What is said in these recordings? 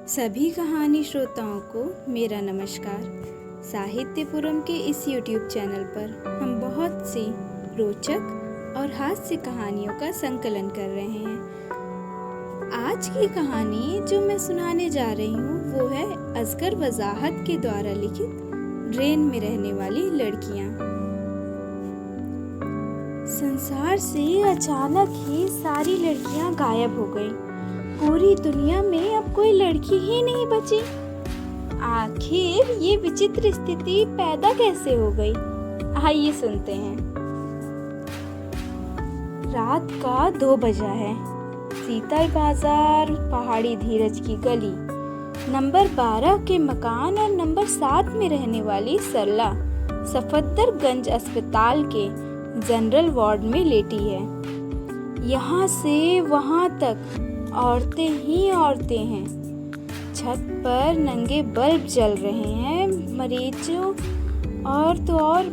सभी कहानी श्रोताओं को मेरा नमस्कार। साहित्यपुरम के इस YouTube चैनल पर हम बहुत सी रोचक और हास्य कहानियों का संकलन कर रहे हैं। आज की कहानी जो मैं सुनाने जा रही हूँ वो है असगर वजाहत के द्वारा लिखित ड्रेन में रहने वाली लड़कियाँ। संसार से अचानक ही सारी लड़कियाँ गायब हो गईं। पूरी दुनिया में अब कोई लड़की ही नहीं बची। आखिर ये विचित्र स्थिति पैदा कैसे हो गई? आइए सुनते हैं। रात का 2 बजा है। सीतल बाजार, पहाड़ी धीरज की गली, नंबर 12 के मकान और नंबर 7 में रहने वाली सरला सफदरगंज अस्पताल के जनरल वार्ड में लेटी है। यहाँ से वहाँ तक औरतें ही औरतें हैं। छत पर नंगे बल्ब जल रहे हैं।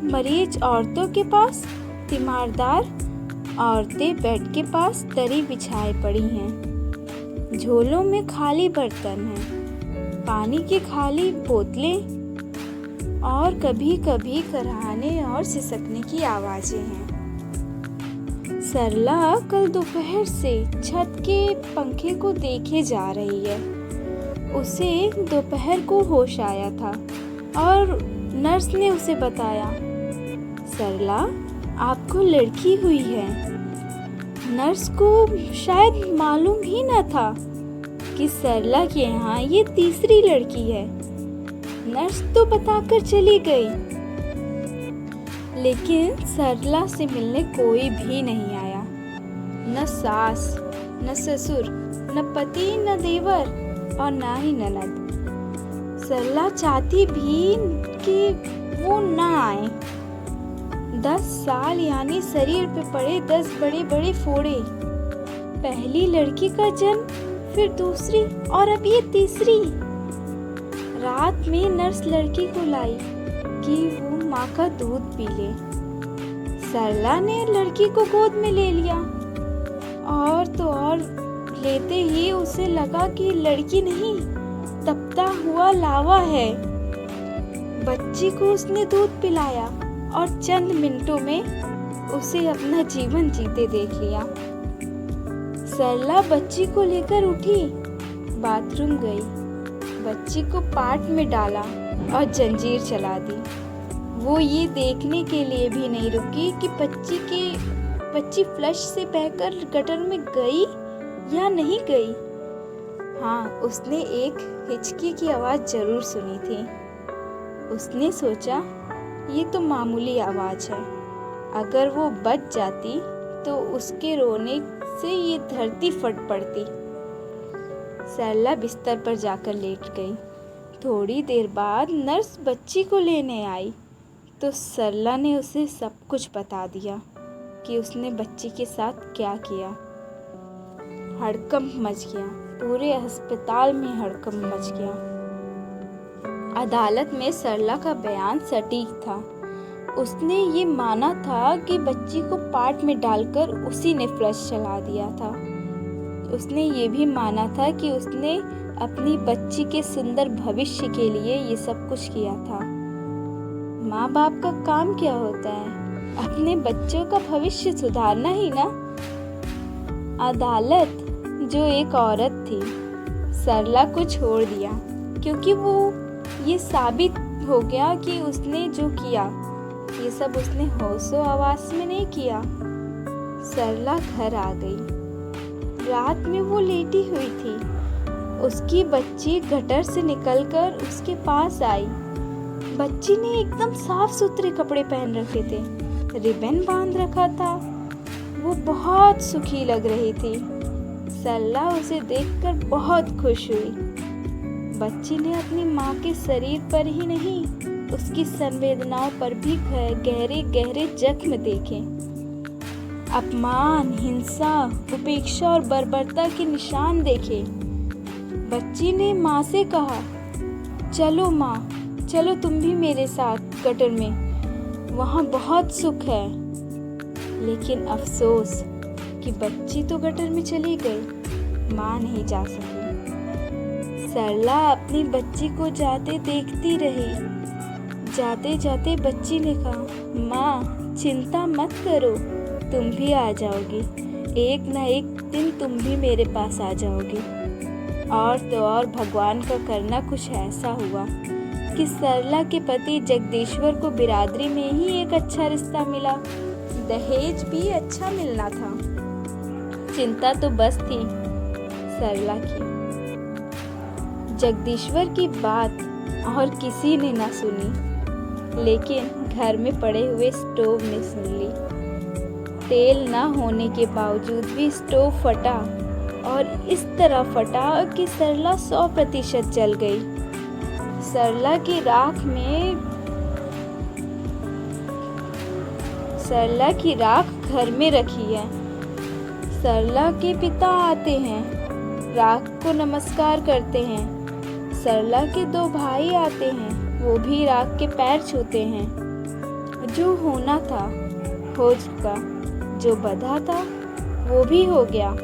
मरीज औरतों के पास तीमारदार औरतें बेड के पास दरी बिछाए पड़ी हैं। झोलों में खाली बर्तन हैं, पानी की खाली बोतलें और कभी-कभी कराहने और सिसकने की आवाजें हैं। सरला कल दोपहर से छत के पंखे को देखे जा रही है। उसे दोपहर को होश आया था और नर्स ने उसे बताया, सरला आपको लड़की हुई है। नर्स को शायद मालूम ही न था कि सरला के यहाँ ये तीसरी लड़की है। नर्स तो बताकर चली गई, लेकिन सरला से मिलने कोई भी नहीं आया। न सास, न ससुर, न पति, न देवर और न ही ननद। सरला चाहती भी कि वो न आए। 10 साल यानी शरीर पे पड़े 10 बड़े बड़े फोड़े। पहली लड़की का जन्म, फिर दूसरी और अब ये तीसरी। रात में नर्स लड़की को लाई कि वो माँ का दूध पी ले। सरला ने लड़की को गोद में ले लिया और तो और लेते ही उसे लगा कि लड़की नहीं, तपता हुआ लावा है। बच्ची को उसने दूध पिलाया और चंद मिनटों में उसे अपना जीवन जीते देख लिया। सरला बच्ची को लेकर उठी, बाथरूम गई, बच्ची को पाट में डाला और जंजीर चला दी। वो ये देखने के लिए भी नहीं रुकी कि बच्ची फ्लश से बहकर गटर में गई या नहीं गई। हाँ, उसने एक हिचकी की आवाज़ जरूर सुनी थी। उसने सोचा ये तो मामूली आवाज़ है, अगर वो बच जाती तो उसके रोने से ये धरती फट पड़ती। सरला बिस्तर पर जाकर लेट गई। थोड़ी देर बाद नर्स बच्ची को लेने आई तो सरला ने उसे सब कुछ बता दिया कि उसने बच्ची के साथ क्या किया। हड़कंप मच गया, पूरे अस्पताल में हड़कंप मच गया। अदालत में सरला का बयान सटीक था। उसने ये माना था कि बच्ची को पाट में डालकर उसी ने फ्लश चला दिया था। उसने ये भी माना था कि उसने अपनी बच्ची के सुंदर भविष्य के लिए ये सब कुछ किया था। माँ बाप का काम क्या होता है? अपने बच्चों का भविष्य सुधारना ही ना। अदालत जो एक औरत थी, सरला को छोड़ दिया क्योंकि वो ये साबित हो गया कि उसने जो किया ये सब उसने होशो हवास में नहीं किया। सरला घर आ गई। रात में वो लेटी हुई थी। उसकी बच्ची गटर से निकलकर उसके पास आई। बच्ची ने एकदम साफ सुथरे कपड़े पहन रखे थे, रिबन बांध रखा था। वो बहुत सुखी लग रही थी। सरला उसे देखकर बहुत खुश हुई। बच्ची ने अपनी माँ के शरीर पर ही नहीं, उसकी संवेदनाओं पर भी गहरे गहरे जख्म देखे। अपमान, हिंसा, उपेक्षा और बर्बरता के निशान देखे। बच्ची ने माँ से कहा, चलो माँ, चलो तुम भी मेरे साथ गटर में, वहाँ बहुत सुख है। लेकिन अफसोस कि बच्ची तो गटर में चली गई, माँ नहीं जा सकी। सरला अपनी बच्ची को जाते देखती रही। जाते जाते बच्ची ने कहा, माँ चिंता मत करो, तुम भी आ जाओगी, एक ना एक दिन तुम भी मेरे पास आ जाओगी। और तो और भगवान का करना कुछ ऐसा हुआ कि सरला के पति जगदीश्वर को बिरादरी में ही एक अच्छा रिश्ता मिला। दहेज भी अच्छा मिलना था। चिंता तो बस थी सरला की। जगदीश्वर की बात और किसी ने ना सुनी, लेकिन घर में पड़े हुए स्टोव ने सुन ली। तेल ना होने के बावजूद भी स्टोव फटा, और इस तरह फटा कि सरला 100% जल गई। सरला की राख घर में रखी है। सरला के पिता आते हैं, राख को नमस्कार करते हैं। सरला के 2 भाई आते हैं, वो भी राख के पैर छूते हैं। जो होना था हो चुका, जो बधा था वो भी हो गया।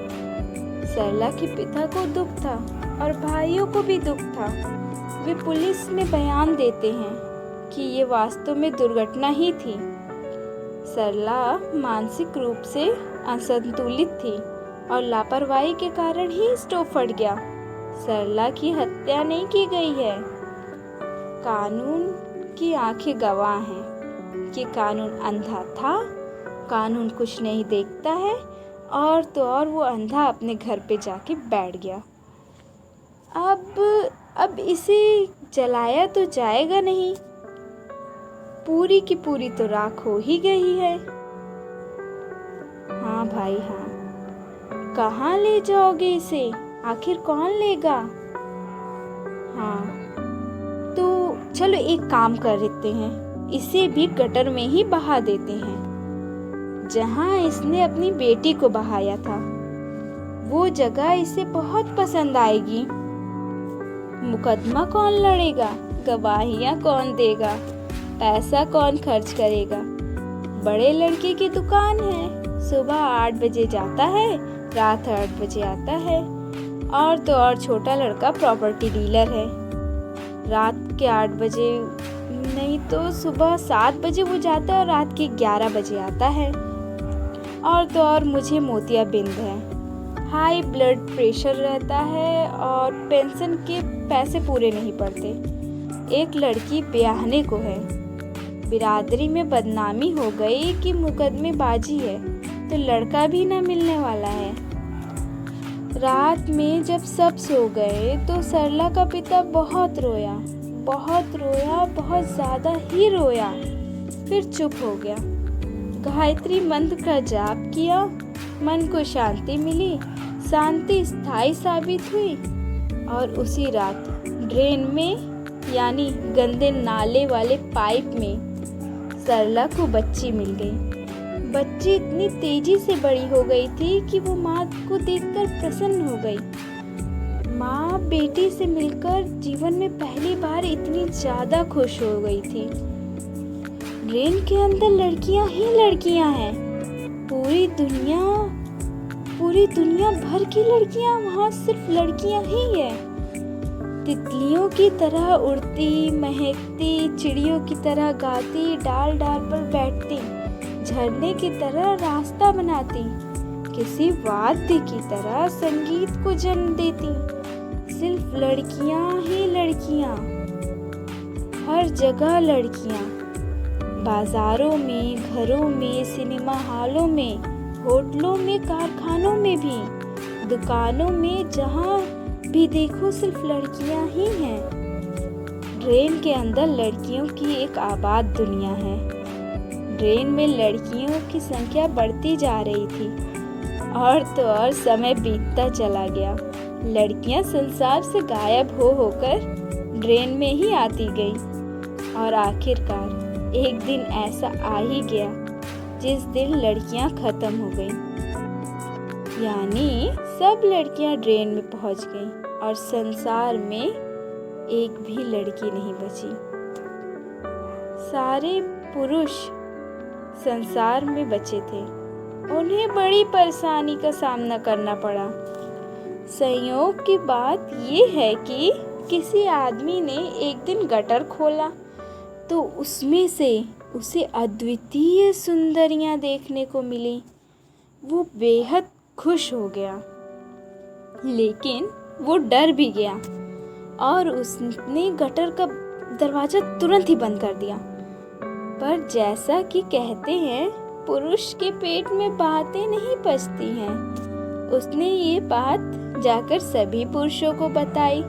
सरला के पिता को दुख था और भाइयों को भी दुख था। वे पुलिस में बयान देते हैं कि ये वास्तव में दुर्घटना ही थी। सरला मानसिक रूप से असंतुलित थी और लापरवाही के कारण ही स्टोव फट गया। सरला की हत्या नहीं की गई है। कानून की आंखें गवाह हैं कि कानून अंधा था, कानून कुछ नहीं देखता है, और तो और वो अंधा अपने घर पे जाके बैठ गया। अब इसे जलाया तो जाएगा नहीं, पूरी की पूरी तो राख हो ही गई है। हाँ भाई हाँ, कहाँ ले जाओगे इसे, आखिर कौन लेगा। हाँ तो चलो एक काम कर लेते हैं, इसे भी गटर में ही बहा देते हैं जहाँ इसने अपनी बेटी को बहाया था। वो जगह इसे बहुत पसंद आएगी। मुकदमा कौन लड़ेगा, गवाहियाँ कौन देगा, पैसा कौन खर्च करेगा। बड़े लड़के की दुकान है, सुबह 8 बजे जाता है, रात 8 बजे आता है। और तो और छोटा लड़का प्रॉपर्टी डीलर है, रात के 8 बजे नहीं तो सुबह 7 बजे वो जाता है और रात के 11 बजे आता है। और तो और मुझे मोतियाबिंद है, हाई ब्लड प्रेशर रहता है और पेंशन के पैसे पूरे नहीं पड़ते। एक लड़की ब्याहने को है, बिरादरी में बदनामी हो गई कि मुकदमेबाजी है, तो लड़का भी ना मिलने वाला है। रात में जब सब सो गए तो सरला का पिता बहुत रोया, बहुत ज़्यादा ही रोया, फिर चुप हो गया। गायत्री मंत्र का जाप किया, मन को शांति मिली, शांति स्थायी साबित हुई। और उसी रात ड्रेन में यानी गंदे नाले वाले पाइप में सरला को बच्ची मिल गई। बच्ची इतनी तेजी से बड़ी हो गई थी कि वो माँ को देखकर प्रसन्न हो गई। माँ बेटी से मिलकर जीवन में पहली बार इतनी ज़्यादा खुश हो गई थी। ड्रेन के अंदर लड़कियां ही लड़कियां हैं, पूरी दुनिया भर की लड़कियां, वहाँ सिर्फ लड़कियां ही हैं। तितलियों की तरह उड़ती, महकती, चिड़ियों की तरह गाती, डाल डाल पर बैठती, झरने की तरह रास्ता बनाती, किसी वाद्य की तरह संगीत को जन्म देती। सिर्फ लड़कियां ही लड़कियां, हर जगह लड़कियां, बाजारों में, घरों में, सिनेमा हॉलों में, होटलों में, कारखानों में भी, दुकानों में, जहाँ भी देखो सिर्फ लड़कियां ही हैं। ड्रेन के अंदर लड़कियों की एक आबाद दुनिया है। ड्रेन में लड़कियों की संख्या बढ़ती जा रही थी, और तो और समय बीतता चला गया। लड़कियां संसार से गायब होकर ड्रेन में ही आती गई, और आखिरकार एक दिन ऐसा आ ही गया जिस दिन लड़कियां खत्म हो गईं। यानी सब लड़कियां ड्रेन में पहुंच गईं और संसार में एक भी लड़की नहीं बची। सारे पुरुष संसार में बचे थे। उन्हें बड़ी परेशानी का सामना करना पड़ा। संयोग की बात ये है कि किसी आदमी ने एक दिन गटर खोला तो उसमें से उसे अद्वितीय सुंदरियां देखने को मिली। वो बेहद खुश हो गया, लेकिन वो डर भी गया और उसने गटर का दरवाजा तुरंत ही बंद कर दिया। पर जैसा कि कहते हैं, पुरुष के पेट में बातें नहीं पचती हैं। उसने ये बात जाकर सभी पुरुषों को बताई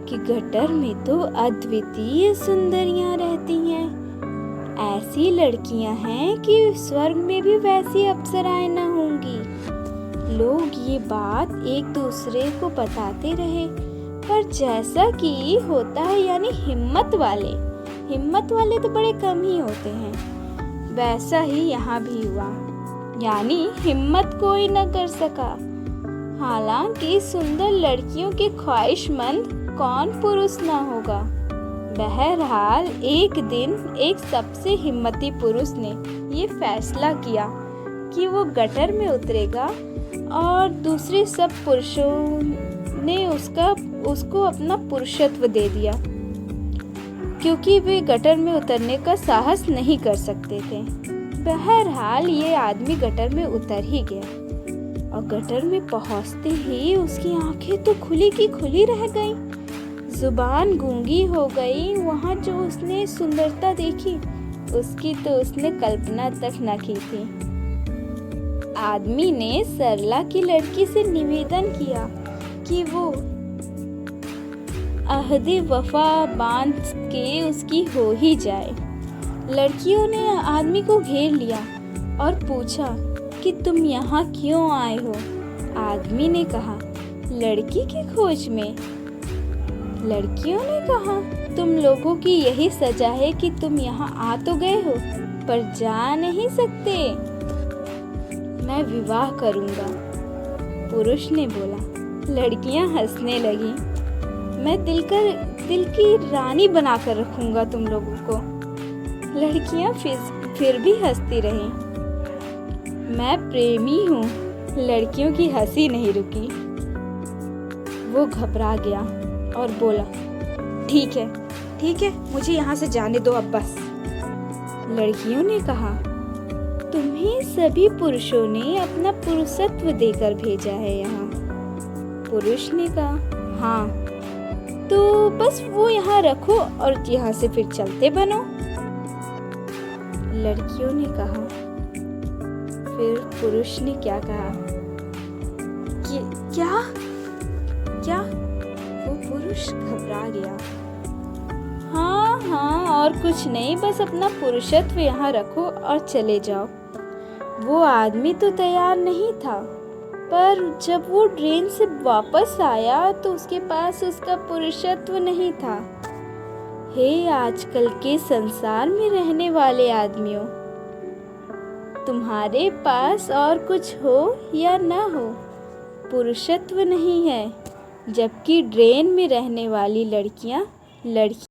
कि गटर में तो अद्वितीय सुंदरियां रहती हैं। ऐसी लड़कियां हैं कि स्वर्ग में भी वैसी अप्सराएं न होंगी। लोग ये बात एक दूसरे को बताते रहे, पर जैसा कि होता है, यानी हिम्मत वाले तो बड़े कम ही होते हैं, वैसा ही यहाँ भी हुआ। यानी हिम्मत कोई न कर सका। हालांकि सुंदर लड़कियों के ख्वाहिशमंद कौन पुरुष ना होगा। बहरहाल एक दिन एक सबसे हिम्मती पुरुष ने ये फैसला किया कि वो गटर में उतरेगा और दूसरे सब पुरुषों ने उसको अपना पुरुषत्व दे दिया, क्योंकि वे गटर में उतरने का साहस नहीं कर सकते थे। बहरहाल ये आदमी गटर में उतर ही गया और गटर में पहुंचते ही उसकी आंखें तो खुली की खुली रह गईं, जुबान गूंगी हो गई। वहां जो उसने सुंदरता देखी उसकी तो उसने कल्पना तक न की थी। आदमी ने सरला की लड़की से निवेदन किया कि वो अहदे वफा बांध के उसकी हो ही जाए। लड़कियों ने आदमी को घेर लिया और पूछा कि तुम यहाँ क्यों आए हो? आदमी ने कहा, लड़की की खोज में। लड़कियों ने कहा, तुम लोगों की यही सजा है कि तुम यहाँ आ तो गए हो पर जा नहीं सकते। मैं विवाह करूँगा। पुरुष ने बोला। लड़कियाँ हंसने लगी। मैं दिल की रानी बनाकर रखूँगा तुम लोगों को। लड़कियाँ फिर भी हंसती रहीं। मैं प्रेमी हूँ। लड़कियों की हंसी नहीं रुकी। वो घबरा गया और बोला, ठीक है, मुझे यहाँ से जाने दो अब बस। लड़कियों ने कहा, तुम्हें सभी पुरुषों ने अपना पुरुषत्व देकर भेजा है यहाँ। पुरुष ने कहा, हाँ, तो बस वो यहाँ रखो और यहाँ से फिर चलते बनो। लड़कियों ने कहा। फिर पुरुष ने क्या कहा? क्या? वो पुरुष घबरा गया। हाँ, और कुछ नहीं, बस अपना पुरुषत्व यहाँ रखो और चले जाओ। वो आदमी तो तैयार नहीं था, पर जब वो ट्रेन से वापस आया तो उसके पास उसका पुरुषत्व नहीं था। हे आजकल के संसार में रहने वाले आदमियों, तुम्हारे पास और कुछ हो या न हो, पुरुषत्व नहीं है, जबकि ड्रेन में रहने वाली लड़कियां